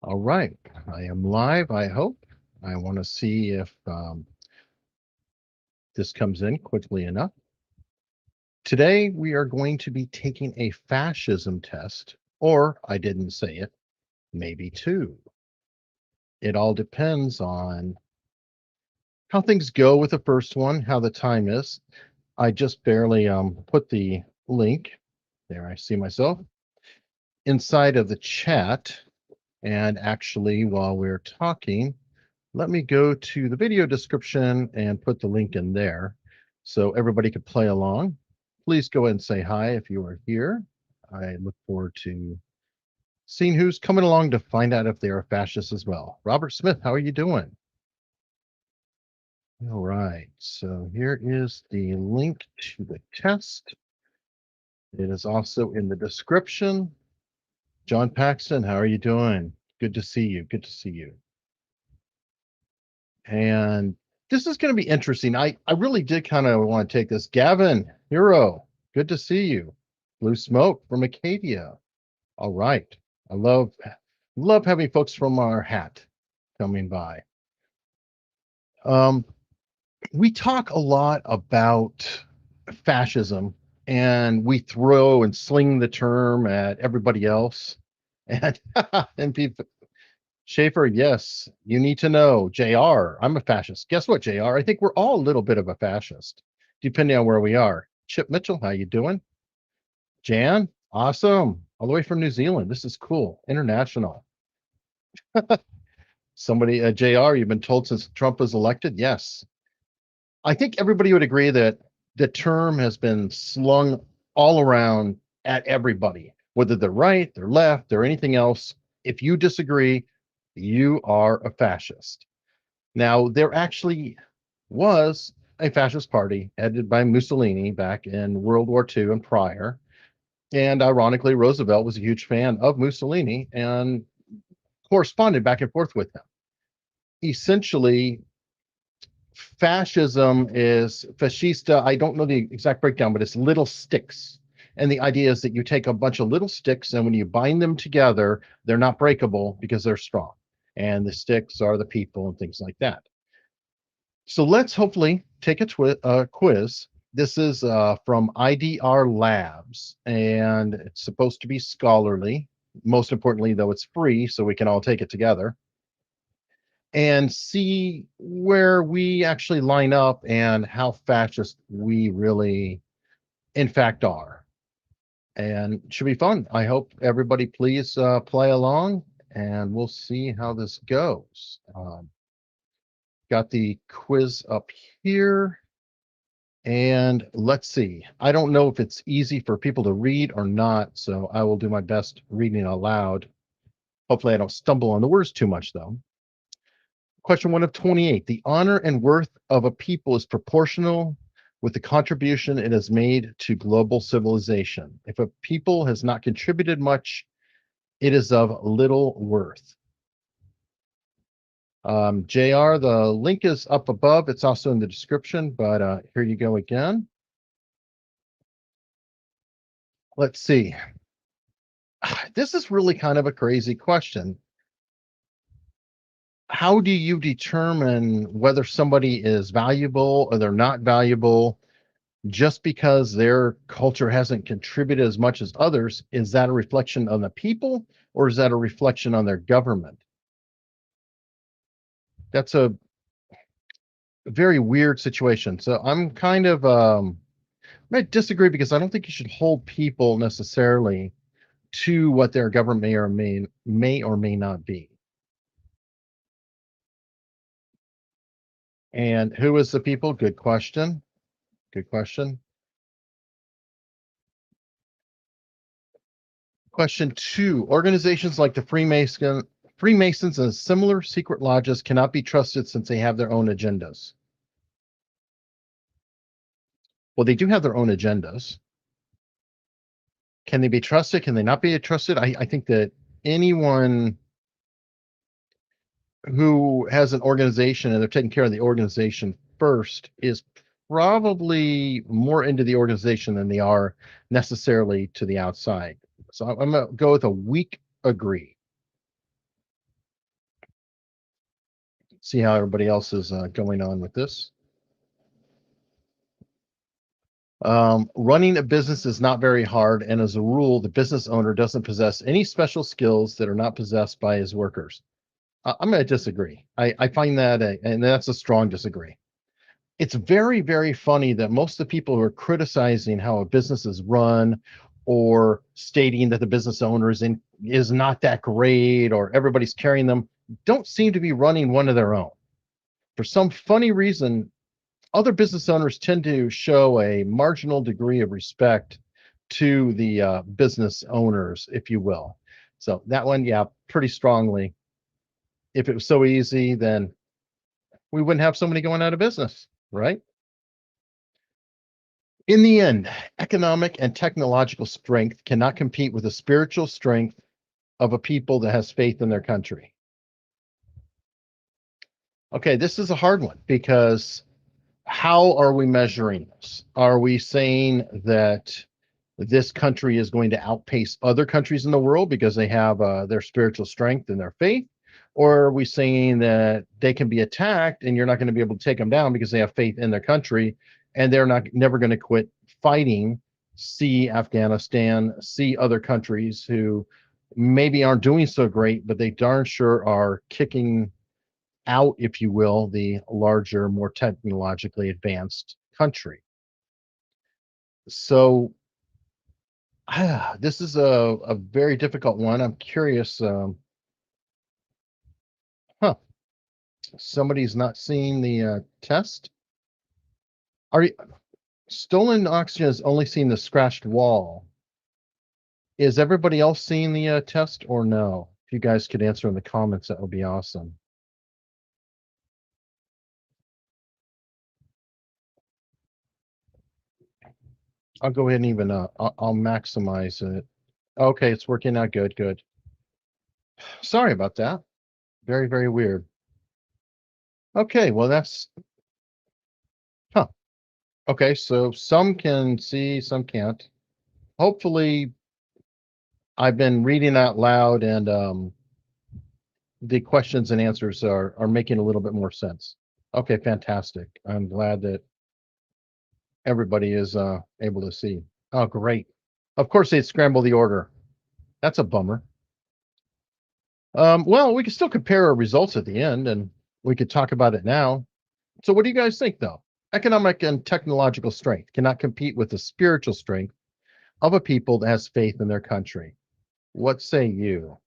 All right, I am live, I hope. I want to see if this comes in quickly enough. Today, we are going to be taking a fascism test, or I didn't say it, maybe two. It all depends on how things go with the first one, how the time is. I just barely put the link, there I see myself, inside of the chat. And actually, while we're talking, let me go to the video description and put the link in there so everybody could play along. Please go ahead and say hi if you are here. I look forward to seeing who's coming along to find out if they are fascists as well. Robert Smith, how are you doing? All right, so here is the link to the test. It is also in the description. John Paxton, how are you doing? Good to see you. Good to see you. And this is going to be interesting. I really did kind of want to take this. Gavin, Hero, good to see you. Blue Smoke from Acadia. All right. I love having folks from our hat coming by. Um, we talk a lot about fascism and we throw and sling the term at everybody else. And and people Schaefer, yes, you need to know. JR, I'm a fascist. Guess what, JR? I think we're all a little bit of a fascist, depending on where we are. Chip Mitchell, how you doing? Jan, awesome. All the way from New Zealand. This is cool. International. Somebody, JR, you've been told since Trump was elected? Yes. I think everybody would agree that the term has been slung all around at everybody, whether they're right, they're left, or anything else. If you disagree, you are a fascist. Now, there actually was a fascist party headed by Mussolini back in World War II and prior. And ironically, Roosevelt was a huge fan of Mussolini and corresponded back and forth with him. Essentially, fascism is fascista. I don't know the exact breakdown, but it's little sticks. And the idea is that you take a bunch of little sticks, and when you bind them together, they're not breakable because they're strong. And the sticks are the people and things like that. So let's hopefully take a quiz. This is from IDR Labs, and it's supposed to be scholarly. Most importantly, though, it's free, so we can all take it together and see where we actually line up and how fascist we really, in fact, are. And it should be fun. I hope everybody please play along, and we'll see how this goes. Got the quiz up here. And let's see. I don't know if it's easy for people to read or not, so I will do my best reading aloud. Hopefully, I don't stumble on the words too much, though. Question 1 of 28. The honor and worth of a people is proportional with the contribution it has made to global civilization. If a people has not contributed much, it is of little worth. JR, the link is up above. It's also in the description, but here you go again. Let's see. This is really kind of a crazy question. How do you determine whether somebody is valuable or they're not valuable just because their culture hasn't contributed as much as others? Is that a reflection on the people or is that a reflection on their government? That's a very weird situation. So I'm kind of I disagree because I don't think you should hold people necessarily to what their government may or may not be. And who is the people? Good question. Good question. Question 2. Organizations like the Freemasons and similar secret lodges cannot be trusted since they have their own agendas. Well, they do have their own agendas. Can they be trusted? Can they not be trusted? I think that anyone who has an organization and they're taking care of the organization first is probably more into the organization than they are necessarily to the outside. So I'm going to go with a weak agree. See how everybody else is going on with this. Running a business is not very hard, and as a rule, the business owner doesn't possess any special skills that are not possessed by his workers. I'm going to disagree. I find that, and that's a strong disagree. It's very, very funny that most of the people who are criticizing how a business is run or stating that the business owner is not that great or everybody's carrying them don't seem to be running one of their own. For some funny reason, other business owners tend to show a marginal degree of respect to the business owners, if you will. So that one, yeah, pretty strongly. If it was so easy, then we wouldn't have so many going out of business, right? In the end, economic and technological strength cannot compete with the spiritual strength of a people that has faith in their country. Okay, this is a hard one because how are we measuring this? Are we saying that this country is going to outpace other countries in the world because they have their spiritual strength and their faith? Or are we saying that they can be attacked and you're not going to be able to take them down because they have faith in their country and they're not never going to quit fighting? See Afghanistan, see other countries who maybe aren't doing so great, but they darn sure are kicking out, if you will, the larger, more technologically advanced country. So this is a very difficult one. I'm curious. Huh? Somebody's not seeing the test. Are you, stolen oxygen has only seen the scratched wall. Is everybody else seeing the test or no? If you guys could answer in the comments, that would be awesome. I'll go ahead and even I'll maximize it. Okay, it's working out good. Good. Sorry about that. Very, very weird. Okay, well that's huh. Okay, so some can see, some can't. Hopefully, I've been reading out loud and the questions and answers are making a little bit more sense. Okay, fantastic. I'm glad that everybody is able to see. Oh, great. Of course, they scramble the order. That's a bummer. Well, we can still compare our results at the end and we could talk about it now. So, what do you guys think, though? Economic and technological strength cannot compete with the spiritual strength of a people that has faith in their country. What say you?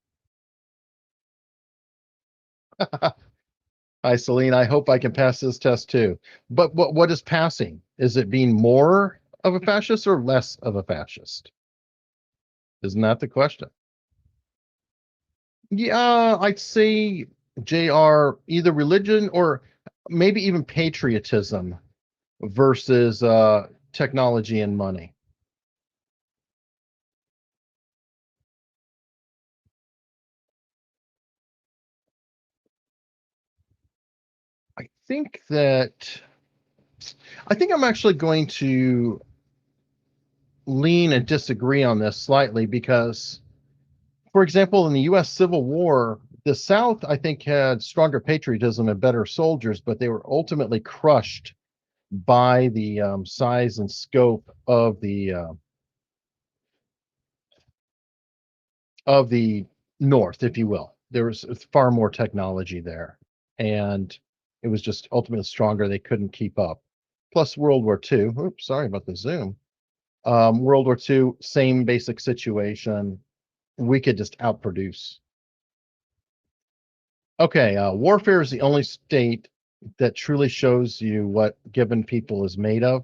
Hi, Celine. I hope I can pass this test too. But what is passing? Is it being more of a fascist or less of a fascist? Isn't that the question? Yeah, I'd say, JR, either religion or maybe even patriotism versus technology and money. I think that I think I'm actually going to lean and disagree on this slightly because, for example, in the US Civil War, the South, I think, had stronger patriotism and better soldiers, but they were ultimately crushed by the size and scope of the North, if you will. There was far more technology there, and it was just ultimately stronger. They couldn't keep up. Plus, World War II. Oops, sorry about the Zoom. World War II, same basic situation. We could just outproduce. Okay, warfare is the only state that truly shows you what given people is made of.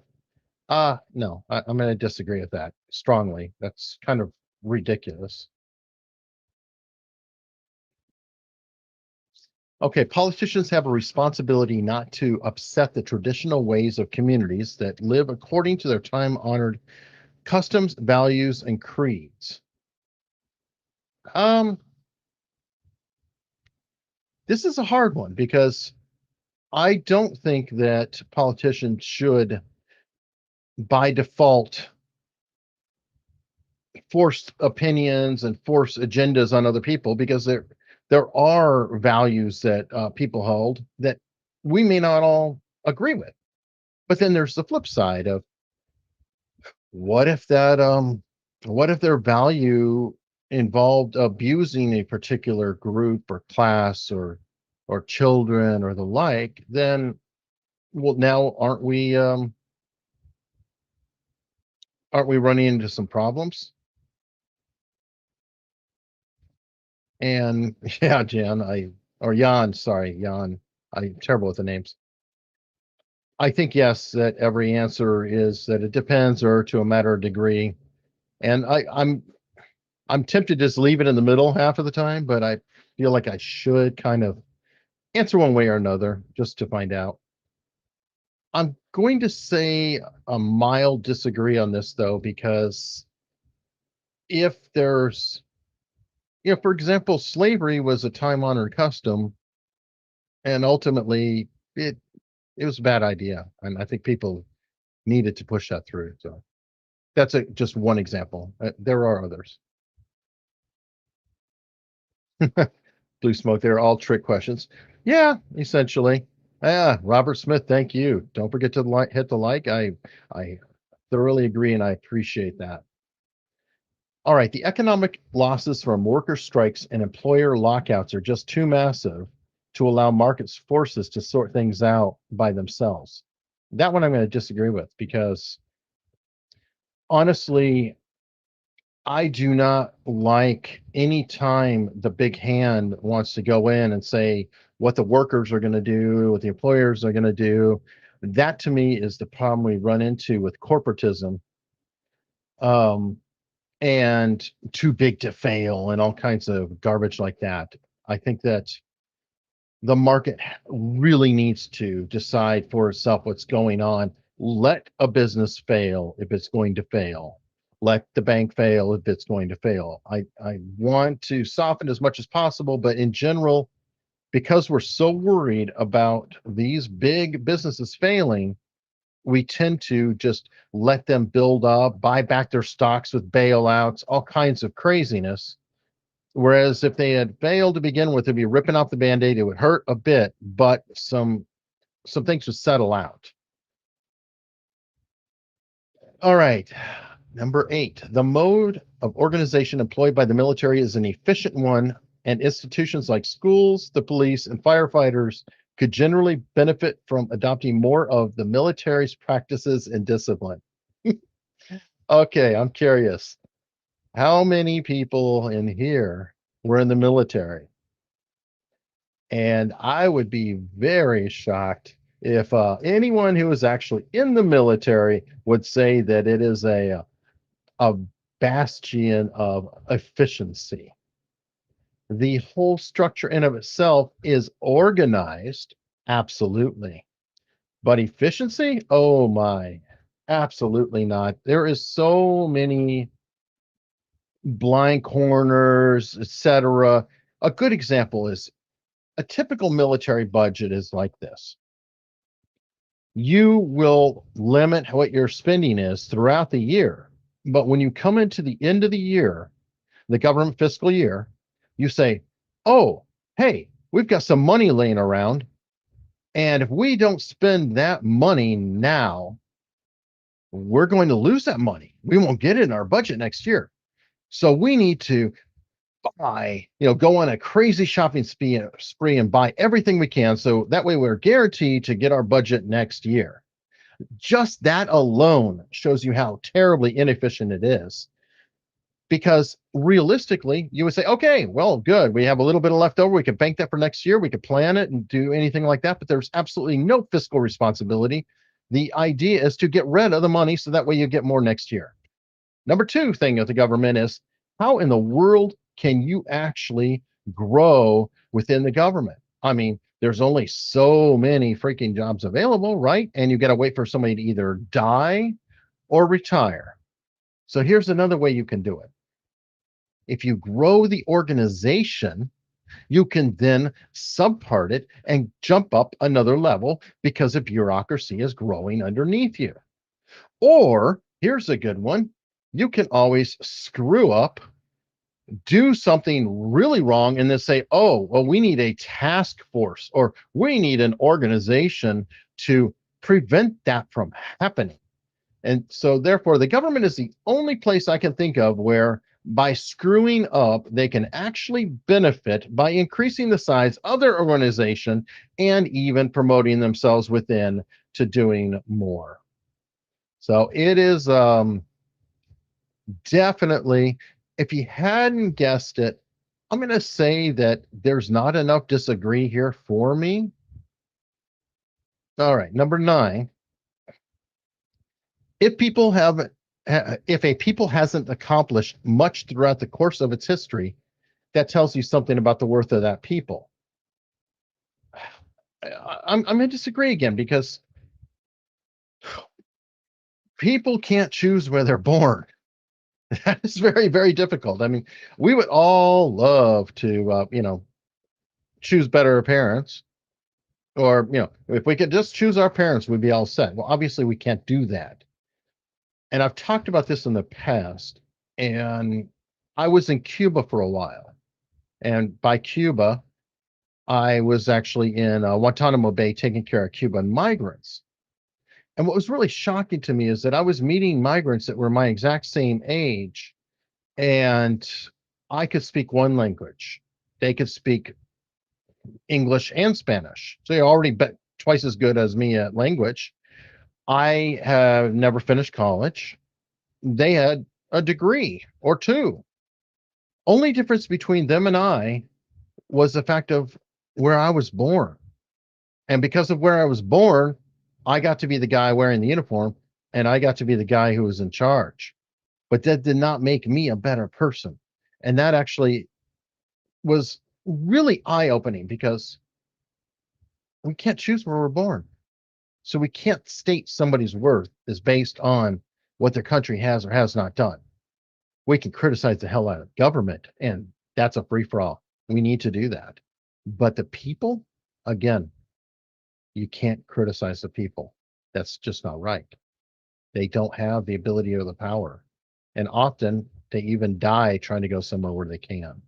No, I'm going to disagree with that strongly. That's kind of ridiculous. Okay, politicians have a responsibility not to upset the traditional ways of communities that live according to their time-honored customs, values, and creeds. Um, this is a hard one because I don't think that politicians should, by default, force opinions and force agendas on other people because there are values that people hold that we may not all agree with. But then there's the flip side of what if what if their value involved abusing a particular group or class or children or the like, then well now aren't we running into some problems? And yeah, Jan, or Jan, sorry, Jan. I'm terrible with the names. I think yes, that every answer is that it depends or to a matter of degree. And I'm tempted to just leave it in the middle half of the time, but I feel like I should kind of answer one way or another just to find out. I'm going to say a mild disagree on this though, because if there's, for example, slavery was a time honored custom, and ultimately it was a bad idea, and I think people needed to push that through. So that's just one example. There are others. Blue smoke. They're all trick questions. Yeah, essentially. Yeah, Robert Smith. Thank you. Don't forget to hit the like. I thoroughly agree, and I appreciate that. All right, the economic losses from worker strikes and employer lockouts are just too massive to allow market forces to sort things out by themselves. That one I'm going to disagree with because honestly, I do not like any time the big hand wants to go in and say what the workers are going to do, what the employers are going to do. That to me is the problem we run into with corporatism, um, and too big to fail and all kinds of garbage like that. I think that the market really needs to decide for itself what's going on. Let a business fail if it's going to fail. Let the bank fail if it's going to fail. I want to soften as much as possible, but in general, because we're so worried about these big businesses failing, we tend to just let them build up, buy back their stocks with bailouts, all kinds of craziness. Whereas if they had failed to begin with, it'd be ripping off the band-aid. It would hurt a bit, but some things would settle out. All right. Number 8, the mode of organization employed by the military is an efficient one, and institutions like schools, the police, and firefighters could generally benefit from adopting more of the military's practices and discipline. Okay, I'm curious. How many people in here were in the military? And I would be very shocked if anyone who is actually in the military would say that it is a bastion of efficiency. The whole structure in of itself is organized, absolutely. But efficiency? Oh my, absolutely not. There is so many blind corners, etc. A good example is a typical military budget is like this. You will limit what your spending is throughout the year, but when you come into the end of the year, the government fiscal year, you say, oh, hey, we've got some money laying around. And if we don't spend that money now, we're going to lose that money. We won't get it in our budget next year. So we need to buy, go on a crazy shopping spree and buy everything we can. So that way we're guaranteed to get our budget next year. Just that alone shows you how terribly inefficient it is. Because realistically, you would say, okay, well, good. We have a little bit of leftover. We can bank that for next year. We could plan it and do anything like that. But there's absolutely no fiscal responsibility. The idea is to get rid of the money so that way you get more next year. Number 2 thing of the government is how in the world can you actually grow within the government? I mean, there's only so many freaking jobs available, right? And you got to wait for somebody to either die or retire. So here's another way you can do it. If you grow the organization, you can then subpart it and jump up another level because a bureaucracy is growing underneath you. Or here's a good one. You can always screw up do something really wrong and then say, oh, well, we need a task force or we need an organization to prevent that from happening. And so, therefore, the government is the only place I can think of where by screwing up, they can actually benefit by increasing the size of their organization and even promoting themselves within to doing more. So it is definitely, if you hadn't guessed it, I'm going to say that there's not enough disagree here for me. All right, number 9. If people have, if a people hasn't accomplished much throughout the course of its history, that tells you something about the worth of that people. I'm going to disagree again because people can't choose where they're born. That is very, very difficult. I mean, we would all love to, choose better parents, or if we could just choose our parents, we'd be all set. Well, obviously, we can't do that. And I've talked about this in the past. And I was in Cuba for a while, and by Cuba, I was actually in Guantanamo Bay taking care of Cuban migrants. And what was really shocking to me is that I was meeting migrants that were my exact same age, and I could speak one language. They could speak English and Spanish. So they're already twice as good as me at language. I have never finished college. They had a degree or two. Only difference between them and I was the fact of where I was born. And because of where I was born, I got to be the guy wearing the uniform and I got to be the guy who was in charge. But that did not make me a better person. And that actually was really eye opening because we can't choose where we're born. So we can't state somebody's worth is based on what their country has or has not done. We can criticize the hell out of government, and that's a free for all. We need to do that. But the people, again, you can't criticize the people. That's just not right. They don't have the ability or the power. And often they even die trying to go somewhere where they can.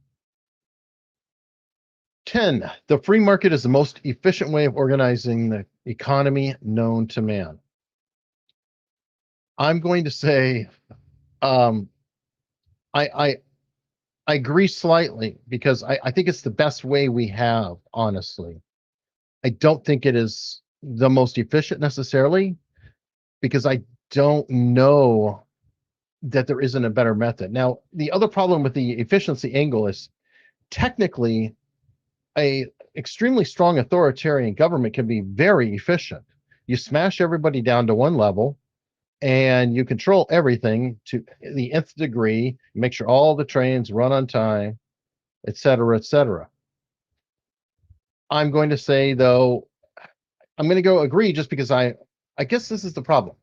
10. The free market is the most efficient way of organizing the economy known to man. I'm going to say um, I agree slightly because I think it's the best way we have, honestly. I don't think it is the most efficient necessarily because I don't know that there isn't a better method. Now, the other problem with the efficiency angle is technically a extremely strong authoritarian government can be very efficient. You smash everybody down to one level and you control everything to the nth degree, make sure all the trains run on time, et cetera, et cetera. I'm going to say, though, I'm going to go agree just because I guess this is the problem.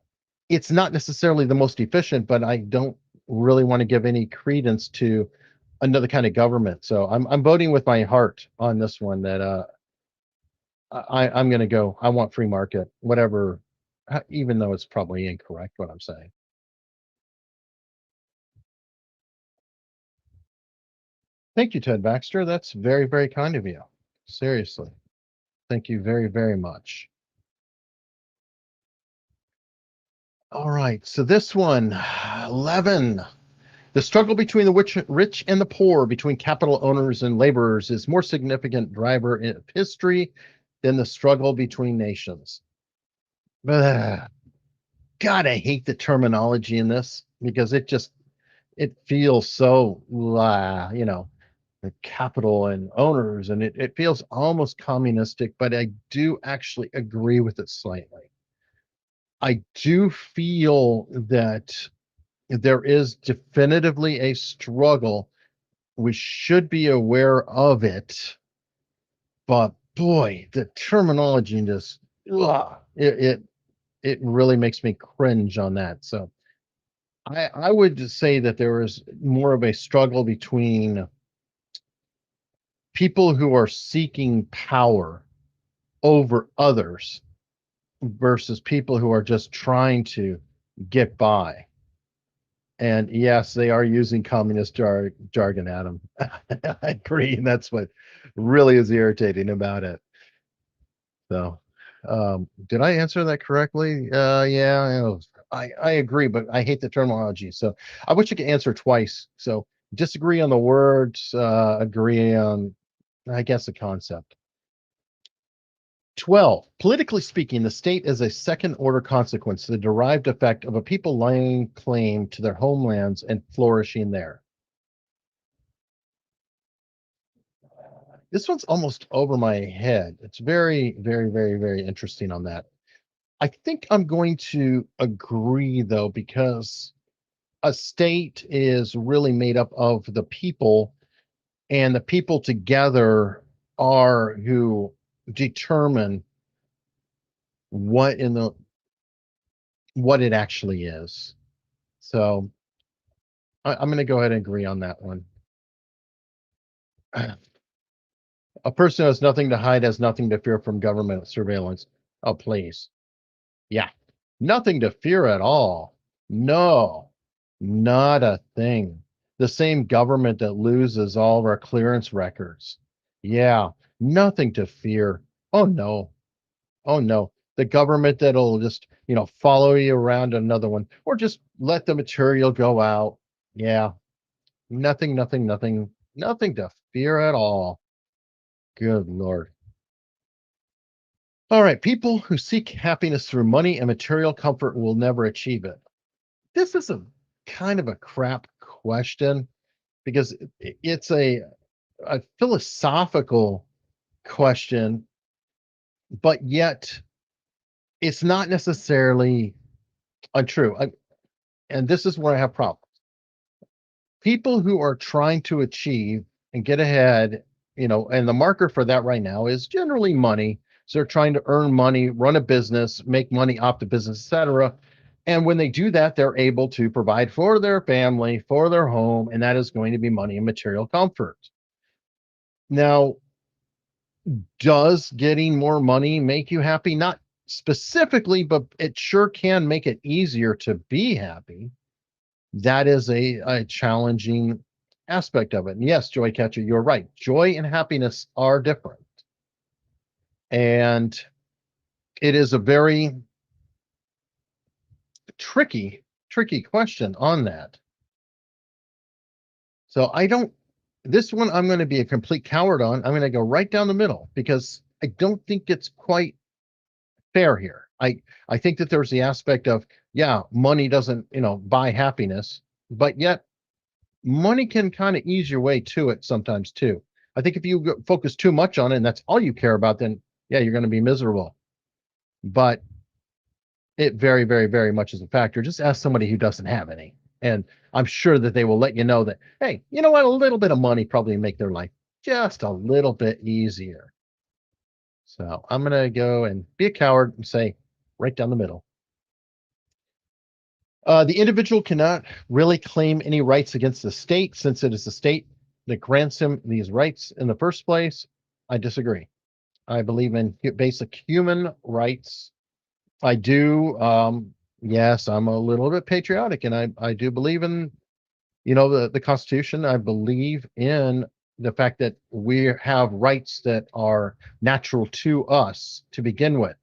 It's not necessarily the most efficient, but I don't really want to give any credence to another kind of government. So I'm voting with my heart on this one that I'm going to go. I want free market, whatever, even though it's probably incorrect what I'm saying. Thank you, Ted Baxter. That's very, very kind of you. Seriously. Thank you very, very much. All right. So this one, 11. The struggle between the rich and the poor, between capital owners and laborers, is more significant driver in history than the struggle between nations. Ugh. God, I hate the terminology in this because it feels so, the capital and owners, and it feels almost communistic, but I do actually agree with it slightly. I do feel that there is definitively a struggle. We should be aware of it, but boy, the terminology just it really makes me cringe on that. So I would just say that there is more of a struggle between people who are seeking power over others versus people who are just trying to get by. And yes, they are using communist jargon, Adam. I agree. And that's what really is irritating about it. So, did I answer that correctly? Yeah, I agree, but I hate the terminology. So I wish I could answer twice. So disagree on the words, agree on, I guess, the concept. 12. Politically speaking, the state is a second order consequence, the derived effect of a people laying claim to their homelands and flourishing there. This one's almost over my head. It's very, very, very, very interesting on that. I think I'm going to agree though, because a state is really made up of the people, and the people together are who determine what in the what it actually is. So I'm going to go ahead and agree on that one. A person who has nothing to hide has nothing to fear from government surveillance. Oh, please. Yeah. Nothing to fear at all. No, not a thing. The same government that loses all of our clearance records. Yeah, nothing to fear. Oh no. Oh no. The government that'll just, follow you around another one or just let the material go out. Yeah, nothing, nothing, nothing, nothing to fear at all. Good Lord. All right. People who seek happiness through money and material comfort will never achieve it. This is a kind of a crap question because it's a philosophical question, but yet it's not necessarily untrue. And this is where I have problems. People who are trying to achieve and get ahead, and the marker for that right now is generally money. So they're trying to earn money, run a business, make money off the business, etc. And when they do that, they're able to provide for their family, for their home, and that is going to be money and material comfort. Now, does getting more money make you happy? Not specifically, but it sure can make it easier to be happy. That is a challenging aspect of it. And yes, Joy Catcher, you're right. Joy and happiness are different. And it is a very tricky question on that. So this one I'm going to be a complete coward on. I'm going to go right down the middle because I don't think it's quite fair here. I think that there's the aspect of, yeah, money doesn't, buy happiness, but yet money can kind of ease your way to it sometimes too. I think if you focus too much on it and that's all you care about, then yeah, you're going to be miserable. But it very, very, very much is a factor. Just ask somebody who doesn't have any. And I'm sure that they will let you know that, hey, you know what? A little bit of money probably make their life just a little bit easier. So I'm going to go and be a coward and say right down the middle. The individual cannot really claim any rights against the state since it is the state that grants him these rights in the first place. I disagree. I believe in basic human rights. I do. Yes, I'm a little bit patriotic, and I do believe in the Constitution. I believe in the fact that we have rights that are natural to us to begin with,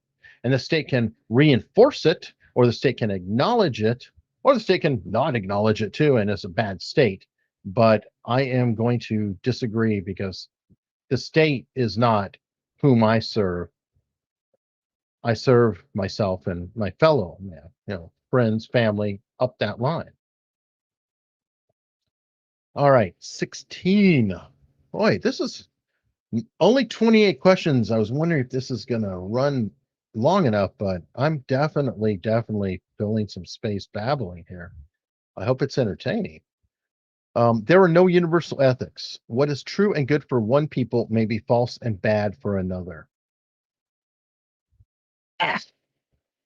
and the state can reinforce it, or the state can acknowledge it, or the state can not acknowledge it too, and it's a bad state. But I am going to disagree because the state is not whom I serve. I serve myself and my fellow man, friends, family, up that line. All right, 16. Boy, this is only 28 questions. I was wondering if this is going to run long enough, but I'm definitely filling some space babbling here. I hope it's entertaining. There are no universal ethics. What is true and good for one people may be false and bad for another. Ah,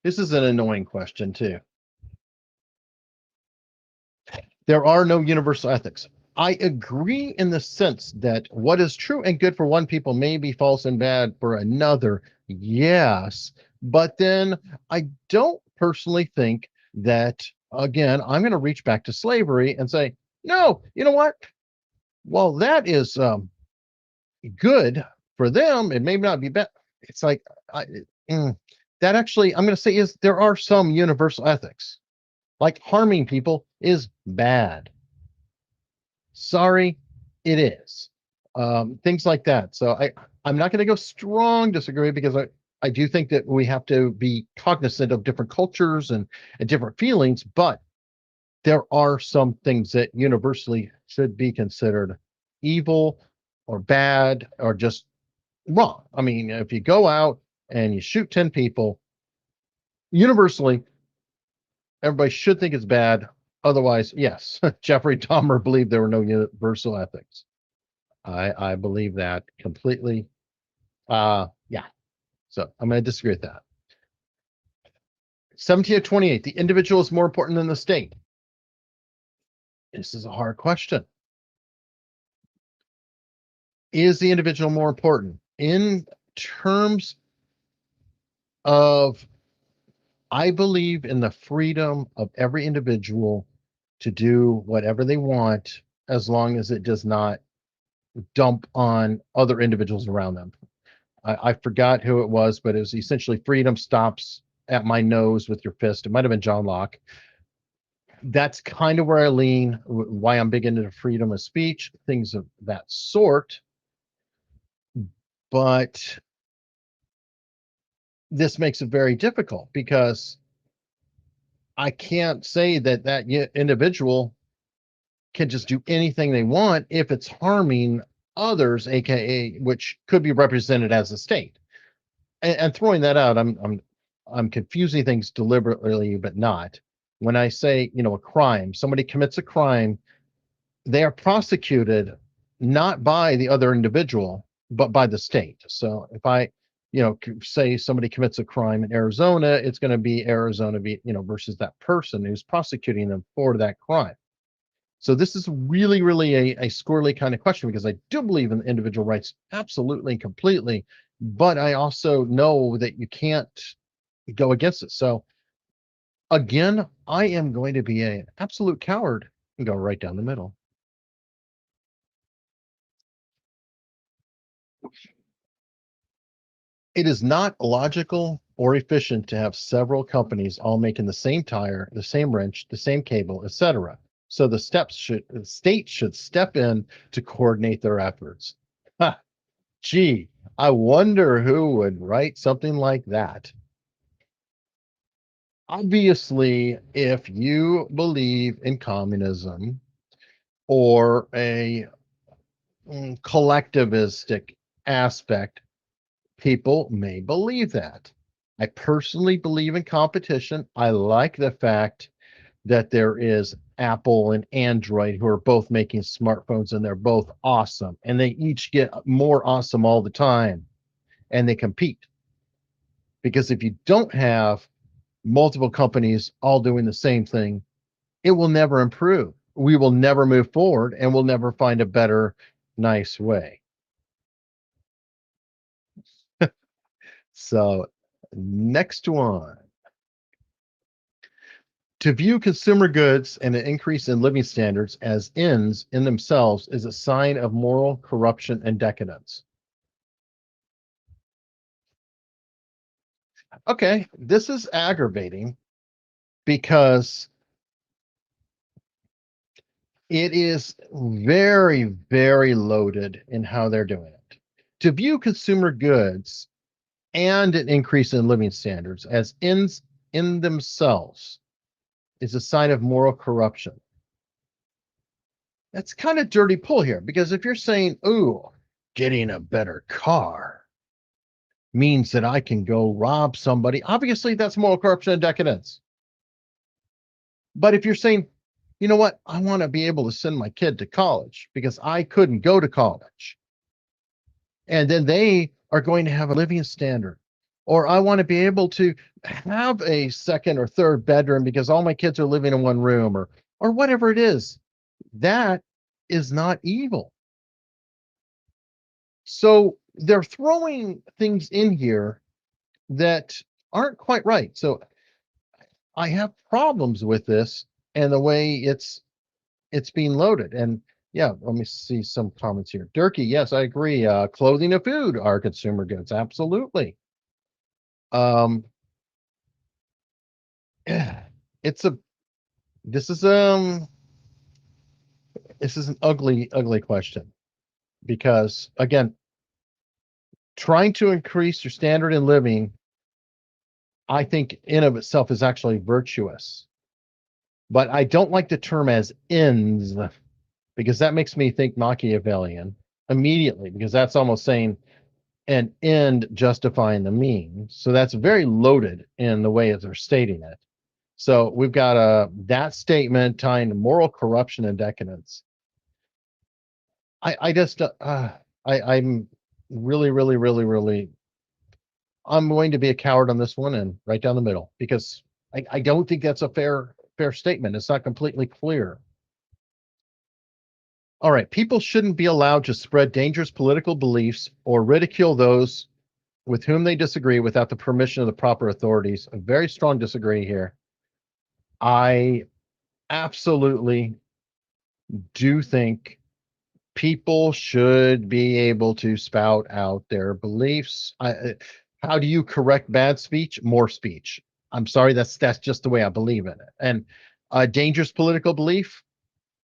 this is an annoying question, too. There are no universal ethics. I agree in the sense that what is true and good for one people may be false and bad for another. Yes. But then I don't personally think that again, I'm going to reach back to slavery and say, no, you know what? Well, that is good for them. It may not be bad. It's like, I, mm, that actually, I'm going to say is there are some universal ethics, like harming people is bad. Sorry, it is. Things like that. So I'm not going to go strong disagree because I do think that we have to be cognizant of different cultures and different feelings, but there are some things that universally should be considered evil or bad or just wrong. I mean, if you go out and you shoot 10 people, universally, everybody should think it's bad. Otherwise, yes, Jeffrey Dahmer believed there were no universal ethics. I believe that completely. Yeah. So I'm going to disagree with that. 17 of 28, the individual is more important than the state. This is a hard question. Is the individual more important in terms of, I believe in the freedom of every individual to do whatever they want as long as it does not dump on other individuals around them. I forgot who it was, but it was essentially freedom stops at my nose with your fist. It might have been John Locke. That's kind of where I lean, why I'm big into freedom of speech, things of that sort. But this makes it very difficult because I can't say that that individual can just do anything they want if it's harming others, aka which could be represented as a state. And throwing that out, I'm confusing things deliberately, but not. When I say, a crime, somebody commits a crime, they are prosecuted not by the other individual, but by the state. So if I, say somebody commits a crime in Arizona, it's going to be Arizona, versus that person who's prosecuting them for that crime. So this is really, really a squirrely kind of question because I do believe in individual rights absolutely and completely, but I also know that you can't go against it. So again, I am going to be an absolute coward and go right down the middle. It is not logical or efficient to have several companies all making the same tire, the same wrench, the same cable, etc. So the state should step in to coordinate their efforts. Ha, gee, I wonder who would write something like that. Obviously, if you believe in communism or a collectivistic aspect, people may believe that. I personally believe in competition. I like the fact that there is Apple and Android who are both making smartphones and they're both awesome and they each get more awesome all the time and they compete. Because if you don't have multiple companies all doing the same thing, it will never improve. We will never move forward and we'll never find a better, nice way. So, next one. To view consumer goods and an increase in living standards as ends in themselves is a sign of moral corruption and decadence. Okay, this is aggravating because it is very, very loaded in how they're doing it. To view consumer goods and an increase in living standards as ends in themselves is a sign of moral corruption. That's kind of dirty pull here because if you're saying, ooh, getting a better car means that I can go rob somebody, obviously that's moral corruption and decadence. But if you're saying, you know what, I want to be able to send my kid to college because I couldn't go to college, and then they are going to have a living standard, or I want to be able to have a second or third bedroom because all my kids are living in one room, or whatever it is, that is not evil. So they're throwing things in here that aren't quite right. So I have problems with this and the way it's being loaded. And yeah, let me see some comments here. Durkee, yes, I agree. Clothing and food are consumer goods. Absolutely. Um, it's a this is this is an ugly question because again, trying to increase your standard in living, I think in of itself is actually virtuous. But I don't like the term as ends because that makes me think Machiavellian immediately because that's almost saying an end justifying the means. So that's very loaded in the way that they're stating it. So we've got that statement tying to moral corruption and decadence. I just I'm really I'm going to be a coward on this one and right down the middle because I don't think that's a fair statement. It's not completely clear. All right, people shouldn't be allowed to spread dangerous political beliefs or ridicule those with whom they disagree without the permission of the proper authorities. A very strong disagree here. I absolutely do think people should be able to spout out their beliefs. How do you correct bad speech? More speech. I'm sorry, that's just the way I believe in it. And a dangerous political belief,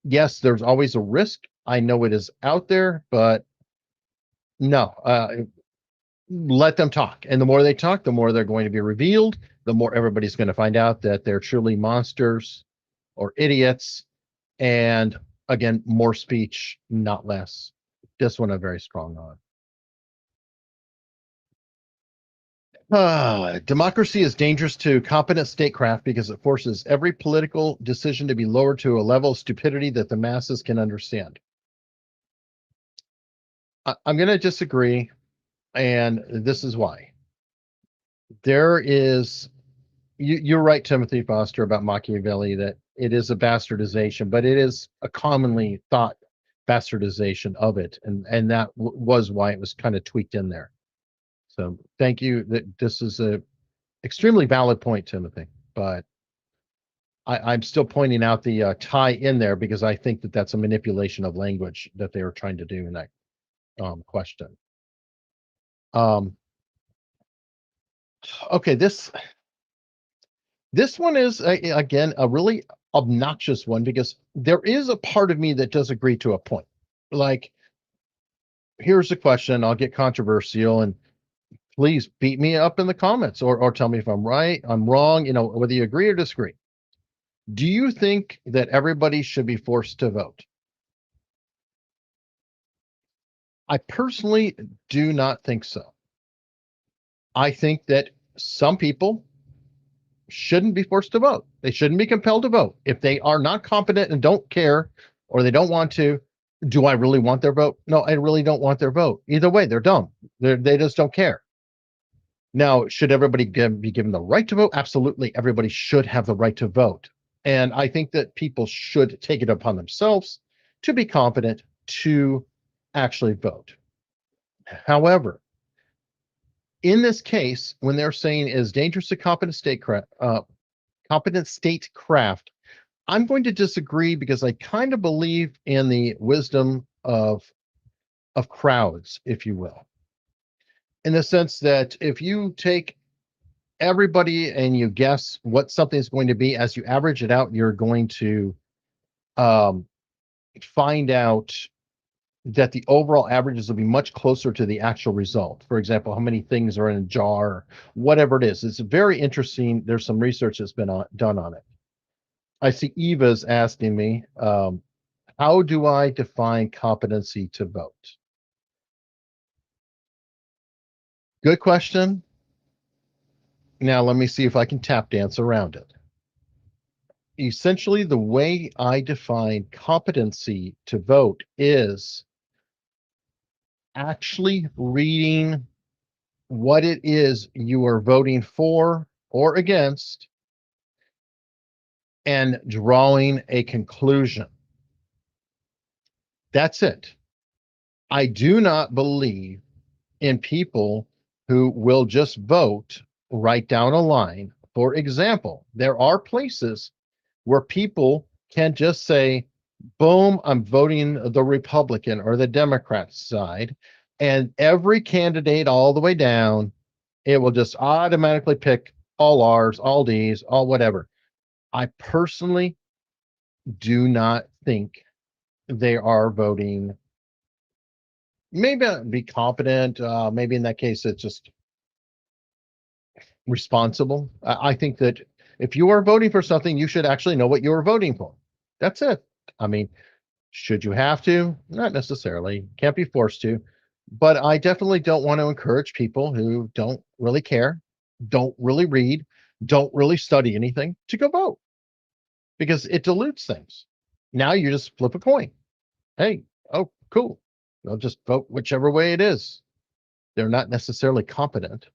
yes, there's always a risk. I know it is out there, but no, let them talk. And the more they talk, the more they're going to be revealed, the more everybody's going to find out that they're truly monsters or idiots. And again, more speech, not less. This one I'm very strong on. Democracy is dangerous to competent statecraft because it forces every political decision to be lowered to a level of stupidity that the masses can understand. I'm going to disagree, and this is why. There is, you're right, Timothy Foster, about Machiavelli, that it is a bastardization, but it is a commonly thought bastardization of it, and that was why it was kind of tweaked in there. So thank you. That this is a extremely valid point, Timothy. But I'm still pointing out the tie in there because I think that that's a manipulation of language that they were trying to do in that question. Um, okay, this one is again a really obnoxious one because there is a part of me that does agree to a point. Like, here's the question. I'll get controversial and please beat me up in the comments or tell me if I'm right, I'm wrong, whether you agree or disagree. Do you think that everybody should be forced to vote? I personally do not think so. I think that some people shouldn't be forced to vote. They shouldn't be compelled to vote. If they are not competent and don't care or they don't want to, do I really want their vote? No, I really don't want their vote. Either way, they're dumb. They just don't care. Now, should everybody be given the right to vote? Absolutely. Everybody should have the right to vote. And I think that people should take it upon themselves to be competent to actually vote. However, in this case, when they're saying is dangerous to competent statecraft, I'm going to disagree because I kind of believe in the wisdom of crowds, if you will, in the sense that if you take everybody and you guess what something's going to be, as you average it out, you're going to um, find out that the overall averages will be much closer to the actual result. For example, how many things are in a jar, whatever it is. It's very interesting. There's some research that's been done on it. I see Eva's asking me, how do I define competency to vote? Good question. Now let me see if I can tap dance around it. Essentially, the way I define competency to vote is actually reading what it is you are voting for or against and drawing a conclusion. That's it. I do not believe in people who will just vote right down a line For example, there are places where people can just say, boom, I'm voting the Republican or the Democrat side, and every candidate all the way down, it will just automatically pick all R's, all D's, all whatever. I personally do not think they are voting. Maybe be competent. Maybe in that case, it's just responsible. I think that if you are voting for something, you should actually know what you are voting for. That's it. I mean, should you have to? Not necessarily. Can't be forced to. But I definitely don't want to encourage people who don't really care, don't really read, don't really study anything to go vote because it dilutes things. Now you just flip a coin. Hey, oh, cool. They'll just vote whichever way it is. They're not necessarily competent.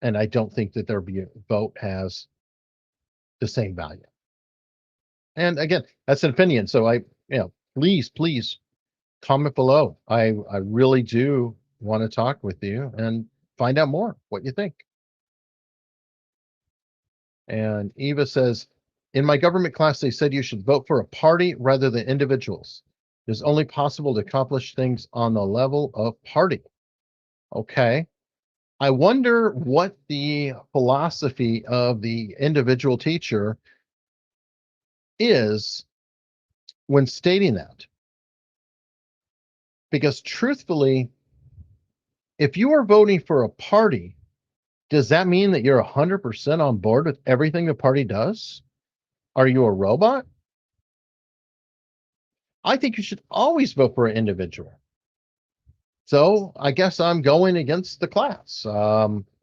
And I don't think that their vote has the same value. And again, that's an opinion. So please comment below. I really do want to talk with you and find out more what you think. And Eva says, in my government class, they said you should vote for a party rather than individuals. It's only possible to accomplish things on the level of party. Okay. I wonder what the philosophy of the individual teacher is when stating that. Because truthfully, if you are voting for a party, does that mean that you're 100% on board with everything the party does? Are you a robot? I think you should always vote for an individual. So I guess I'm going against the class.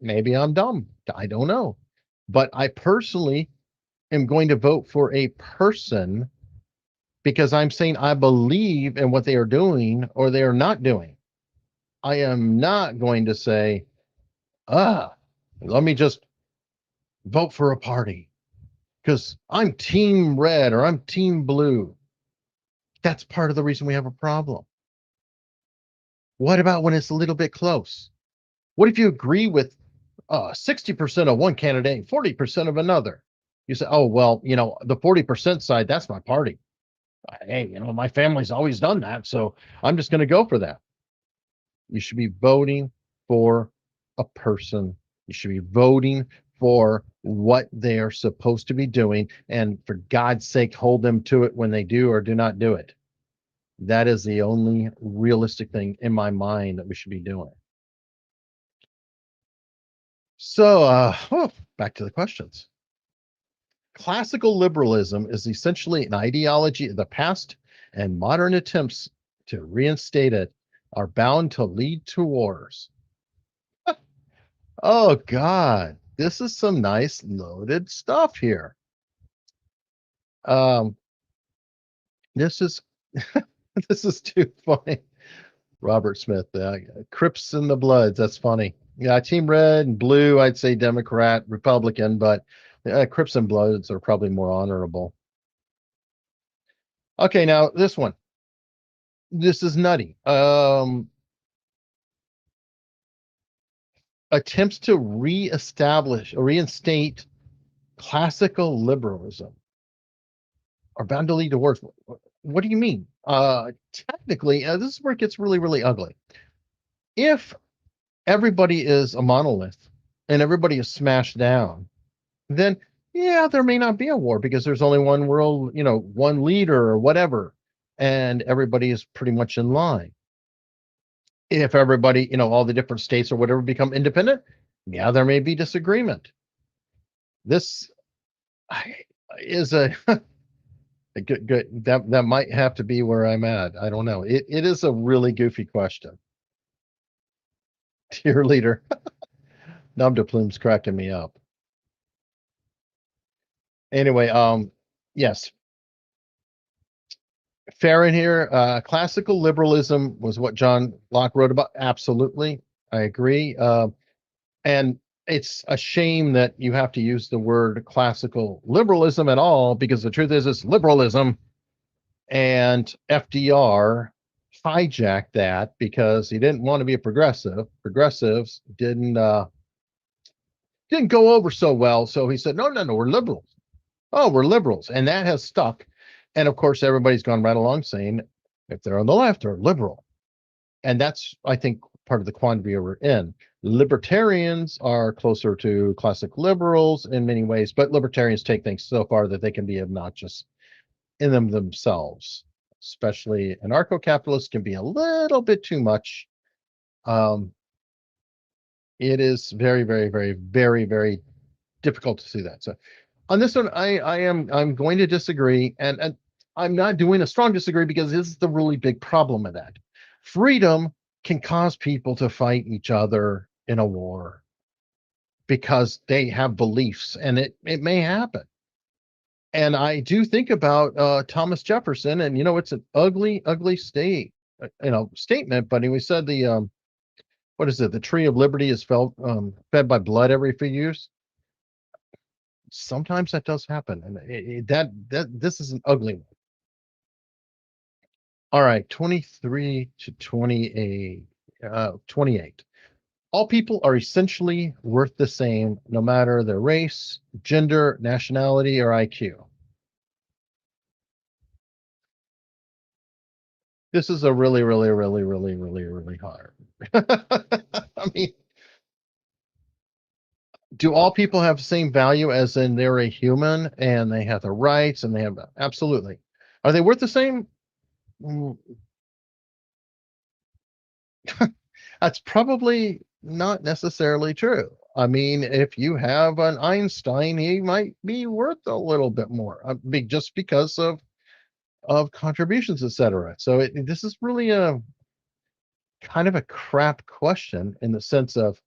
Maybe I'm dumb. I don't know. But I personally am going to vote for a person because I'm saying I believe in what they are doing or they are not doing. I am not going to say, let me just vote for a party because I'm team red or I'm team blue. That's part of the reason we have a problem. What about when it's a little bit close? What if you agree with 60% of one candidate, 40% of another? You say, oh, well, the 40% side, that's my party. Hey, my family's always done that, so I'm just going to go for that. You should be voting for a person. You should be voting for what they are supposed to be doing. And for God's sake, hold them to it when they do or do not do it. That is the only realistic thing in my mind that we should be doing. So, back to the questions. Classical liberalism is essentially an ideology of the past, and modern attempts to reinstate it are bound to lead to wars. Oh, God, this is some nice loaded stuff here. This is this is too funny. Robert Smith, Crips and the Bloods. That's funny. Yeah, Team Red and Blue, I'd say Democrat, Republican, but Crips and Bloods are probably more honorable. Okay, now this one. This is nutty. Attempts to reestablish or reinstate classical liberalism are bound to lead to wars. What do you mean? Technically, this is where it gets really, really ugly. If everybody is a monolith and everybody is smashed down, then yeah, there may not be a war because there's only one world, one leader or whatever, and everybody is pretty much in line. If everybody, all the different states or whatever become independent, yeah, there may be disagreement. This is a good that might have to be where I'm at. I don't know. It is a really goofy question. Dear leader, Nom de Plume's cracking me up. Anyway, yes. Fair in here. Classical liberalism was what John Locke wrote about. Absolutely. I agree. And it's a shame that you have to use the word classical liberalism at all, because the truth is it's liberalism. And FDR hijacked that because he didn't want to be a progressive. Progressives didn't didn't go over so well. So he said, no, no, no, we're liberals. Oh, we're liberals. And that has stuck. And of course, everybody's gone right along saying if they're on the left, they're liberal. And that's, I think, part of the quandary we're in. Libertarians are closer to classic liberals in many ways, but libertarians take things so far that they can be obnoxious in them themselves, especially anarcho-capitalists can be a little bit too much. Um, it is very, very, very, very, very difficult to see that. So on this one, I'm going to disagree, and I'm not doing a strong disagree because this is the really big problem of that. Freedom can cause people to fight each other in a war because they have beliefs, and it may happen. And I do think about Thomas Jefferson, and it's an ugly, ugly statement. But he said what is it? The tree of liberty is fed by blood every few years. Sometimes that does happen, and that this is an ugly one. All right, 23 to 28. 28. All people are essentially worth the same, no matter their race, gender, nationality, or IQ. This is a really, really, really, really, really, really hard. I mean, do all people have the same value as in they're a human and they have the rights and they have absolutely. Are they worth the same? Mm, That's probably not necessarily true. I mean, if you have an Einstein, he might be worth a little bit more, just because of contributions, etc. So this is really a kind of a crap question in the sense of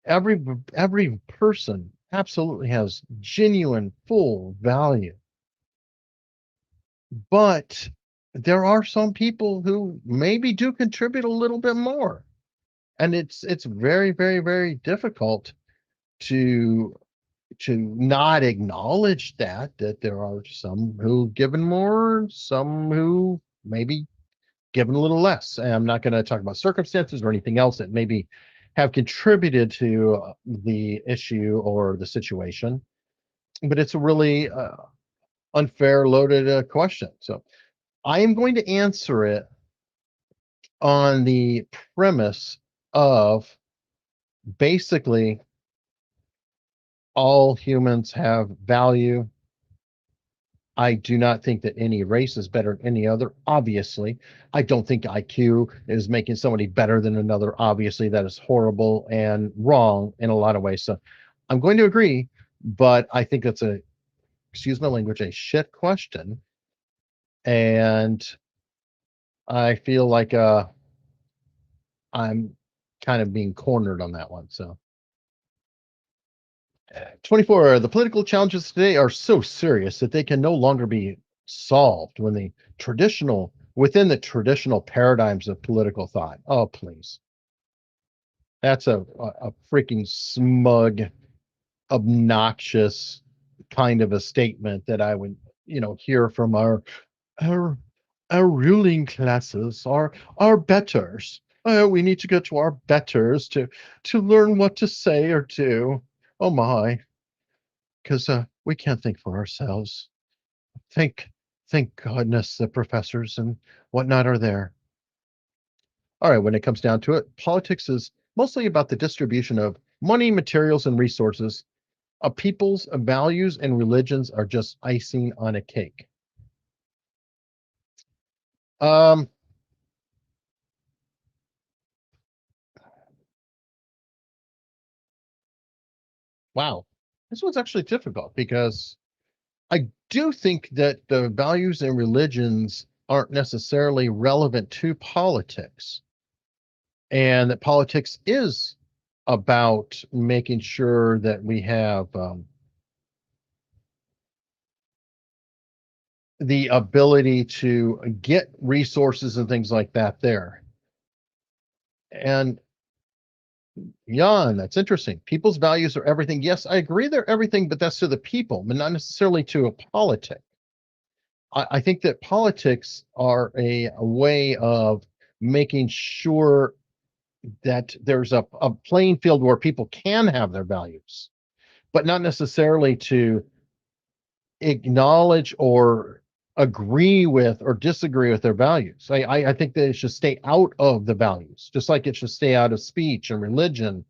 every person absolutely has genuine full value, but there are some people who maybe do contribute a little bit more, and it's very, very, very difficult to not acknowledge that there are some who given more, some who maybe given a little less. And I'm not going to talk about circumstances or anything else that maybe have contributed to the issue or the situation, but it's a really unfair, loaded question. So I am going to answer it on the premise of basically all humans have value. I do not think that any race is better than any other. Obviously, I don't think IQ is making somebody better than another. Obviously, that is horrible and wrong in a lot of ways. So I'm going to agree, but I think that's excuse my language, a shit question. And I feel like I'm kind of being cornered on that one. So 24, the political challenges today are so serious that they can no longer be solved within the traditional paradigms of political thought. Oh, please. That's a freaking smug, obnoxious kind of a statement that I would, hear from our our ruling classes, our betters. Oh, we need to go to our betters to learn what to say or do. Oh my, because we can't think for ourselves. Thank thank goodness the professors and whatnot are there. All right, when it comes down to it, politics is mostly about the distribution of money, materials, and resources. A people's values and religions are just icing on a cake. Um, wow, this one's actually difficult because I do think that the values and religions aren't necessarily relevant to politics, and that politics is about making sure that we have the ability to get resources and things like that there. And Jan, that's interesting. People's values are everything. Yes, I agree they're everything, but that's to the people, but not necessarily to a politic. I think that politics are a way of making sure that there's a playing field where people can have their values, but not necessarily to acknowledge or agree with or disagree with their values. I think that it should stay out of the values, just like it should stay out of speech and religion.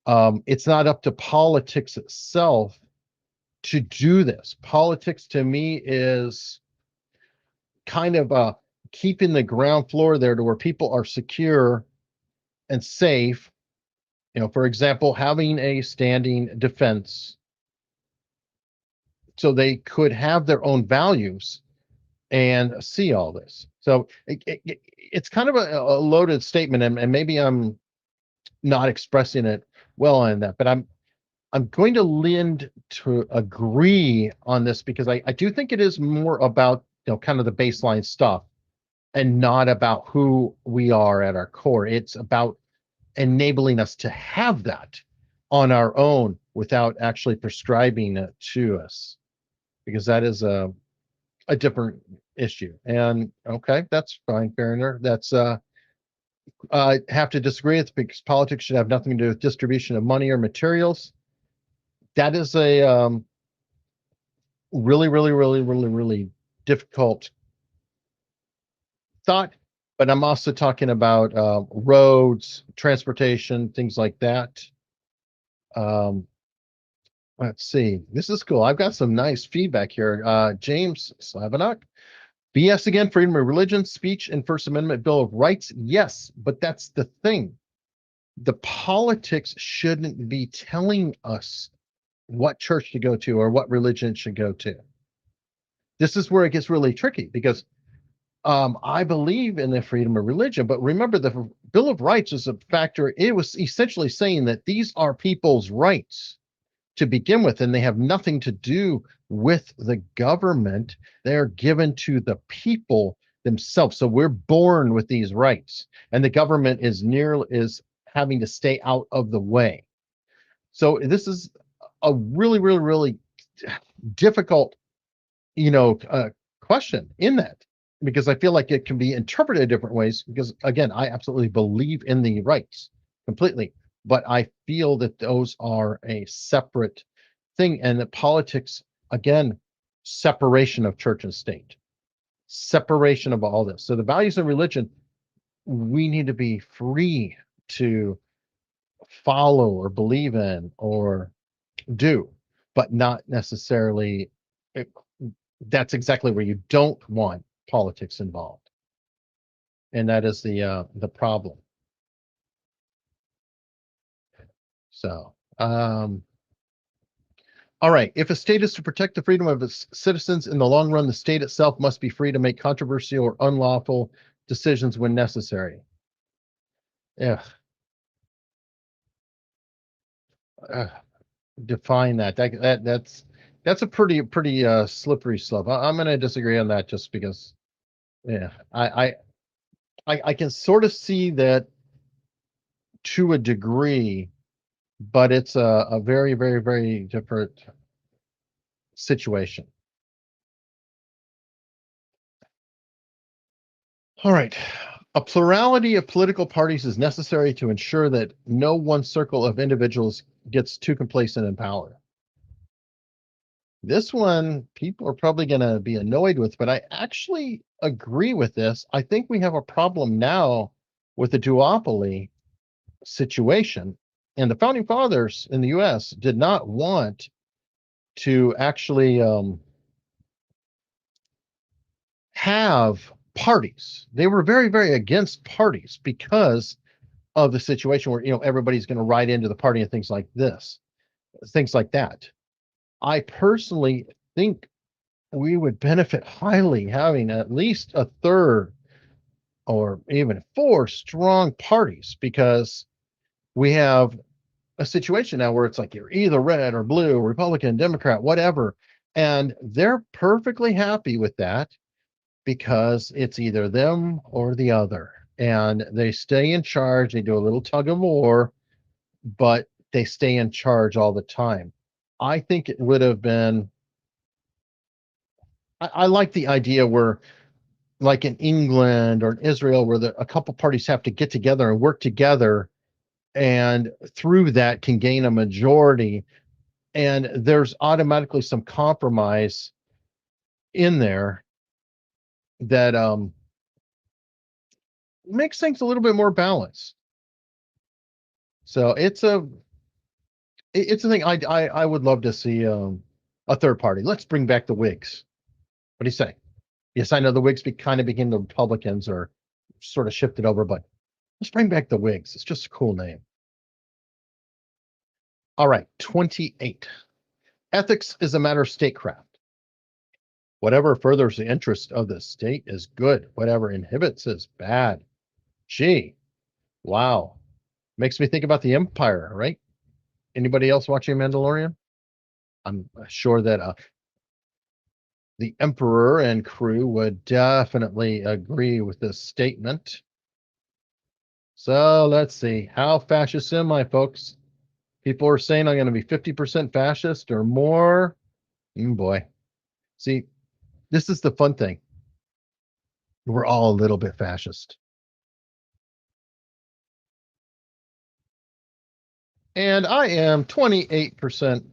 It's not up to politics itself to do this. Politics to me is kind of keeping the ground floor there to where people are secure and safe. For example, having a standing defense so they could have their own values and see all this. So it's kind of a loaded statement, and maybe I'm not expressing it well in that, but I'm going to lend to agree on this because I do think it is more about kind of the baseline stuff and not about who we are at our core. It's about enabling us to have that on our own without actually prescribing it to us, because that is a different issue. And okay, that's fine, fair enough. That's I have to disagree with, because politics should have nothing to do with distribution of money or materials. That is a really, really, really, really, really difficult thought. But I'm also talking about roads, transportation, things like that. Um, let's see. This is cool. I've got some nice feedback here. James Slavanuk. BS again, freedom of religion, speech, and First Amendment Bill of Rights. Yes, but that's the thing. The politics shouldn't be telling us what church to go to or what religion it should go to. This is where it gets really tricky, because I believe in the freedom of religion, but remember, the Bill of Rights is a factor. It was essentially saying that these are people's rights to begin with, and they have nothing to do with the government. They're given to the people themselves. So we're born with these rights, and the government is having to stay out of the way. So this is a really, really, really difficult, question in that, because I feel like it can be interpreted different ways. Because again, I absolutely believe in the rights completely, but I feel that those are a separate thing, and that politics, again, separation of church and state, separation of all this. So the values of religion, we need to be free to follow or believe in or do, but not necessarily. That's exactly where you don't want politics involved, and that is the problem. So, all right. If a state is to protect the freedom of its citizens in the long run, the state itself must be free to make controversial or unlawful decisions when necessary. Yeah. Define that. That's a pretty slippery slope. I'm going to disagree on that, just because. Yeah, I can sort of see that to a degree, but it's a very, very, very different situation. All right. A plurality of political parties is necessary to ensure that no one circle of individuals gets too complacent in power. This one, people are probably going to be annoyed with, but I actually agree with this. I think we have a problem now with the duopoly situation. And the founding fathers in the US did not want to actually have parties. They were very, very against parties because of the situation where everybody's going to ride into the party and things like that. I personally think we would benefit highly having at least a third or even four strong parties, because we have a situation now where it's like you're either red or blue, Republican, Democrat, whatever, and they're perfectly happy with that, because it's either them or the other, and they stay in charge. They do a little tug of war, but they stay in charge all the time. I think it would have been, I like the idea where like in England or in Israel, where a couple parties have to get together and work together, and through that can gain a majority. And there's automatically some compromise in there that makes things a little bit more balanced. So it's a thing I would love to see a third party. Let's bring back the Whigs. What do you say? Yes, I know the Whigs kind of became the Republicans or sort of shifted over, but let's bring back the Whigs. It's just a cool name. All right, 28. Ethics is a matter of statecraft. Whatever furthers the interest of the state is good. Whatever inhibits is bad. Gee, wow. Makes me think about the Empire, right? Anybody else watching Mandalorian? I'm sure that the Emperor and crew would definitely agree with this statement. So let's see. How fascist am I, folks? People are saying I'm going to be 50% fascist or more. Boy. See, this is the fun thing. We're all a little bit fascist. And I am 28%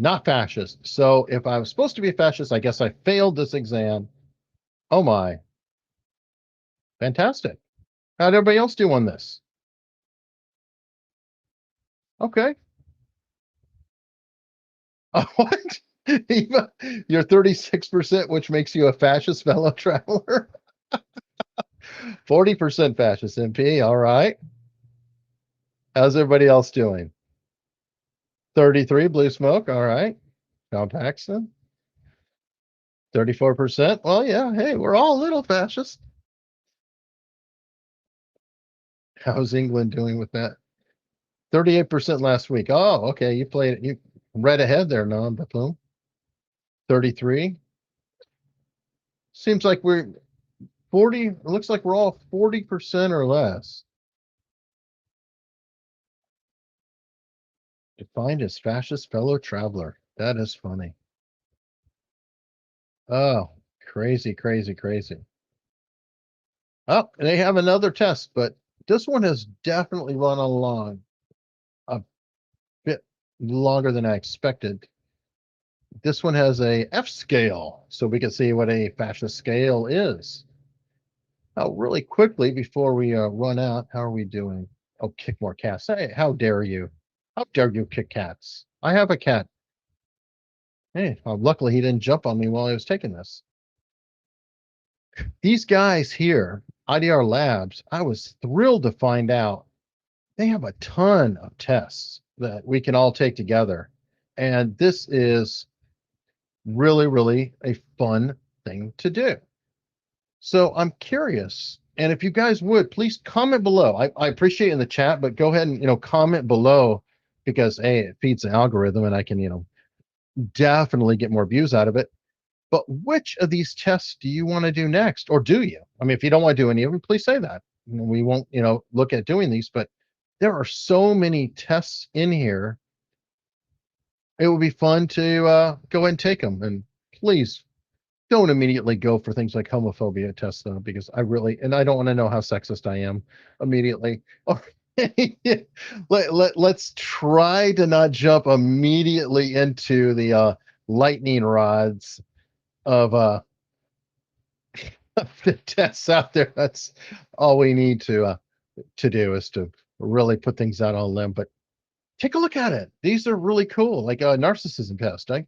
not fascist. So if I was supposed to be a fascist, I guess I failed this exam. Oh my. Fantastic. How'd everybody else do on this? Okay. What? You're 36%, which makes you a fascist fellow traveler. 40% fascist MP. All right. How's everybody else doing? 33 blue smoke. All right. John Paxton. 34%. Well, yeah. Hey, we're all a little fascist. How's England doing with that? 38% last week. Oh, okay. You played it. You read ahead there, non Bethune. 33. Seems like we're 40. It looks like we're all 40% or less. Defined as fascist fellow traveler. That is funny. Oh, crazy, crazy, crazy. Oh, they have another test, but this one has definitely run along a bit longer than I expected. This one has a F scale, so we can see what a fascist scale is. Oh, really quickly before we run out, how are we doing? Oh, kick more cats. Hey, how dare you? How dare you kick cats? I have a cat. Hey, luckily he didn't jump on me while I was taking this. These guys here, IDR Labs, I was thrilled to find out they have a ton of tests that we can all take together. And this is really, really a fun thing to do. So I'm curious. And if you guys would, please comment below. I appreciate it in the chat, but go ahead and, comment below because it feeds the algorithm and I can, definitely get more views out of it. But which of these tests do you want to do next? Or do you? I mean, if you don't want to do any of them, please say that. We won't, look at doing these, but there are so many tests in here. It would be fun to go ahead and take them. And please don't immediately go for things like homophobia tests, though, because I don't want to know how sexist I am immediately. Let's try to not jump immediately into the lightning rods of the tests out there. That's all we need to do is to really put things out on a limb. But take a look at it. These are really cool, like a narcissism test. That'll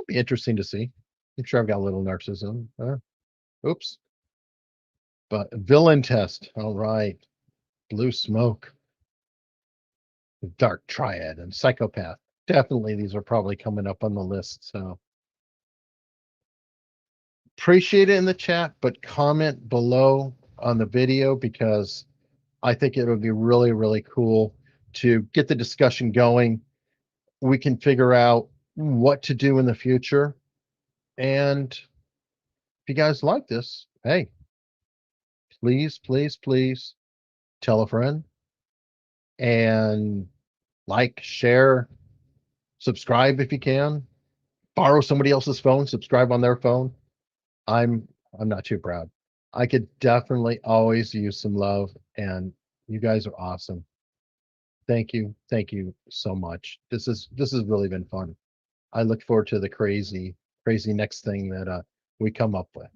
be interesting to see. I'm sure I've got a little narcissism. Oops. But villain test. All right. Blue smoke. Dark triad and psychopath. Definitely these are probably coming up on the list. So appreciate it in the chat, but comment below on the video because I think it would be really, really cool to get the discussion going. We can figure out what to do in the future. And if you guys like this, hey, please, please, please tell a friend and like, share, subscribe if you can. Borrow somebody else's phone, subscribe on their phone. I'm not too proud. I could definitely always use some love, and you guys are awesome. Thank you so much. This has really been fun. I look forward to the crazy next thing that we come up with.